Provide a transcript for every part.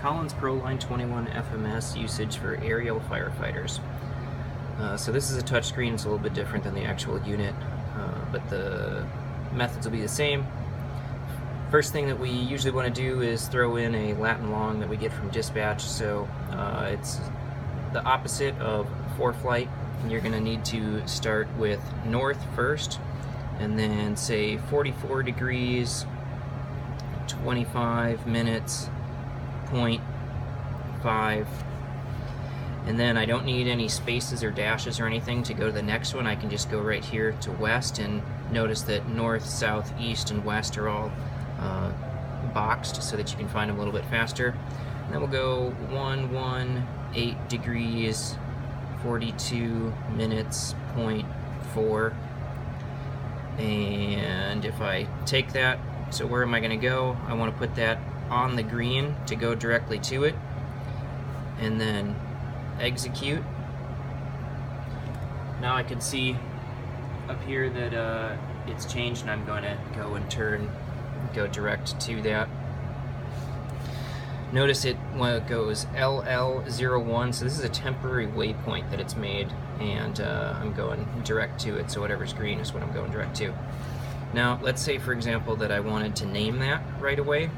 Collins Proline 21 FMS usage for aerial firefighters. So this is a touchscreen. It's a little bit different than the actual unit, but the methods will be the same. First thing that we usually want to do is throw in a Latin long that we get from dispatch. So it's the opposite of ForeFlight. You're going to need to start with north first, and then say 44 degrees, 25 minutes, 0.5, and then I don't need any spaces or dashes or anything to go to the next one. I can just go right here to west, and notice that north, south, east, and west are all boxed so that you can find them a little bit faster. And then we'll go 118 degrees, 42 minutes, 0.4, and if I take that, so where am I going to go? I want to put that on the green to go directly to it, and then execute. Now I can see up here that it's changed, and I'm going to go and go direct to that. Notice it when it goes LL01, so this is a temporary waypoint that it's made, and I'm going direct to it, so whatever's green is what I'm going direct to. Now, let's say, for example, that I wanted to name that right away.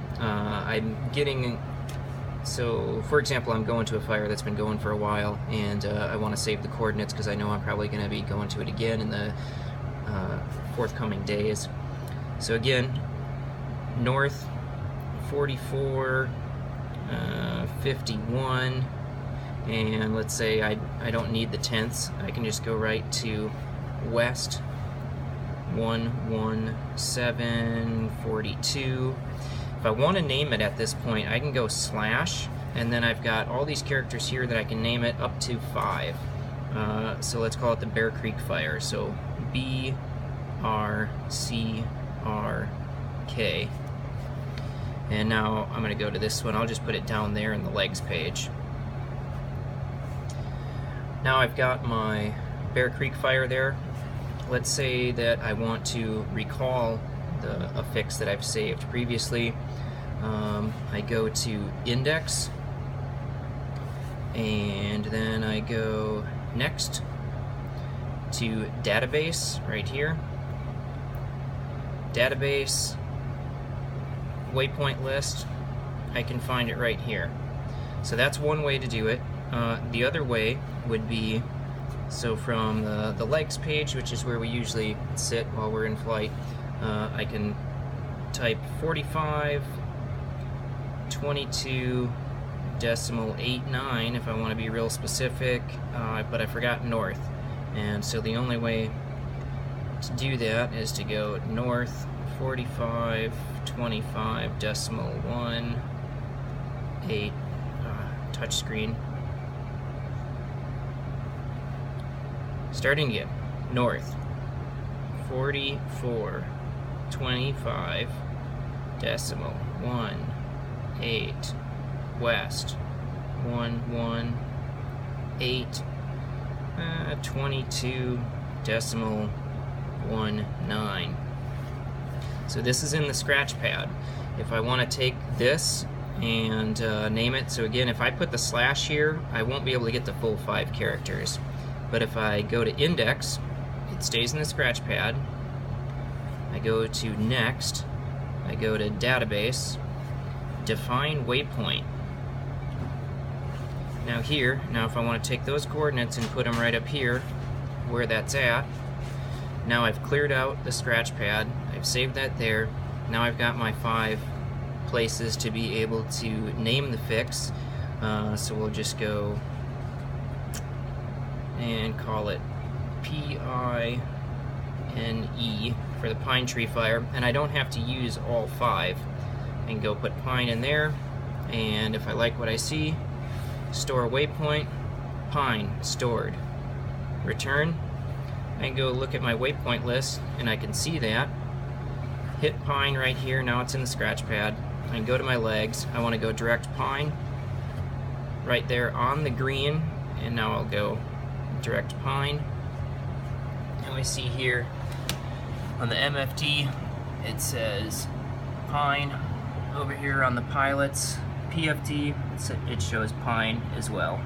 So, for example, I'm going to a fire that's been going for a while, and I want to save the coordinates because I know I'm probably going to be going to it again in the forthcoming days. So again, north, 44, 51, and let's say I don't need the tenths. I can just go right to west, 11742. If I want to name it at this point, I can go slash, and then I've got all these characters here that I can name it up to 5. So let's call it the Bear Creek Fire. So BRCRK. And now I'm going to go to this one. I'll just put it down there in the legs page. Now I've got my Bear Creek Fire there. Let's say that I want to recall the affix that I've saved previously. I go to index, and then I go next to database right here. Database, waypoint list, I can find it right here. So that's one way to do it. The other way would be, so from the legs page, which is where we usually sit while we're in flight, I can type 45.22.89 if I want to be real specific, but I forgot north. And so the only way to do that is to go north 45.25.18, touchscreen. Starting again, north 44.25.18, west 118.22.19. So this is in the scratch pad. If I want to take this and name it, so again, if I put the slash here, I won't be able to get the full 5 characters. But if I go to index, it stays in the scratch pad. I go to next, I go to database, define waypoint. Now here, if I want to take those coordinates and put them right up here where that's at, now I've cleared out the scratch pad, I've saved that there. Now I've got my 5 places to be able to name the fix. So we'll just go and call it PINE for the Pine Tree Fire, and I don't have to use all 5. I can go put pine in there, and if I like what I see, store waypoint, pine, stored. Return. I can go look at my waypoint list, and I can see that. Hit pine right here, now it's in the scratch pad. I can go to my legs, I want to go direct pine, right there on the green, and now I'll go direct pine. Now we see here on the MFD it says pine. Over here on the pilots, PFD, it shows Pine as well.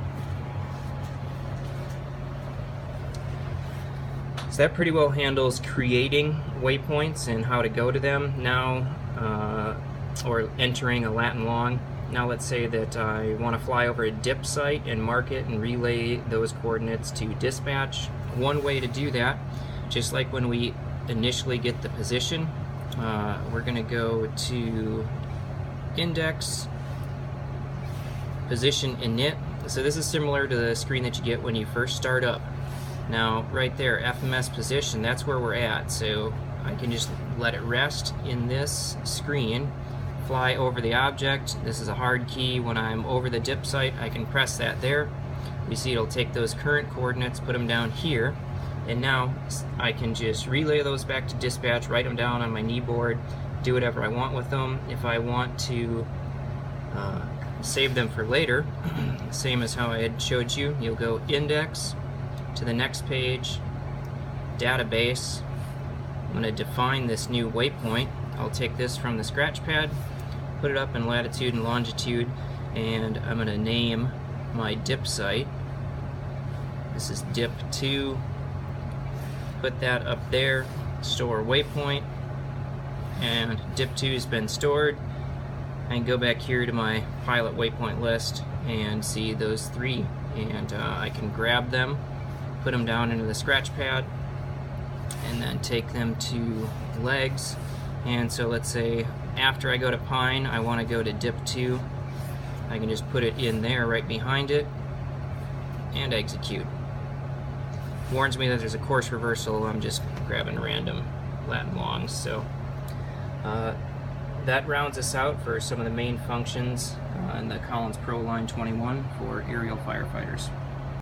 So that pretty well handles creating waypoints and how to go to them. Now, or entering a Latin long. Now let's say that I want to fly over a dip site and mark it and relay those coordinates to dispatch. One way to do that, just like when we initially get the position, we're going to go to index, position init. So this is similar to the screen that you get when you first start up. Now right there, FMS position, that's where we're at. So I can just let it rest in this screen, fly over the object. This is a hard key. When I'm over the dip site, I can press that there. You see it'll take those current coordinates, put them down here, and now I can just relay those back to dispatch, write them down on my knee board, do whatever I want with them. If I want to save them for later, same as how I had showed you, you'll go index to the next page, database. I'm going to define this new waypoint. I'll take this from the scratch pad, put it up in latitude and longitude, and I'm going to name my dip site. This is dip 2. Put that up there, store waypoint, and dip 2 has been stored. I can go back here to my pilot waypoint list and see those 3, and I can grab them, put them down into the scratch pad, and then take them to legs. And so let's say after I go to Pine, I want to go to dip 2. I can just put it in there right behind it and execute. Warns me that there's a course reversal. I'm just grabbing random Latin longs. So that rounds us out for some of the main functions in the Collins Pro Line 21 for aerial firefighters.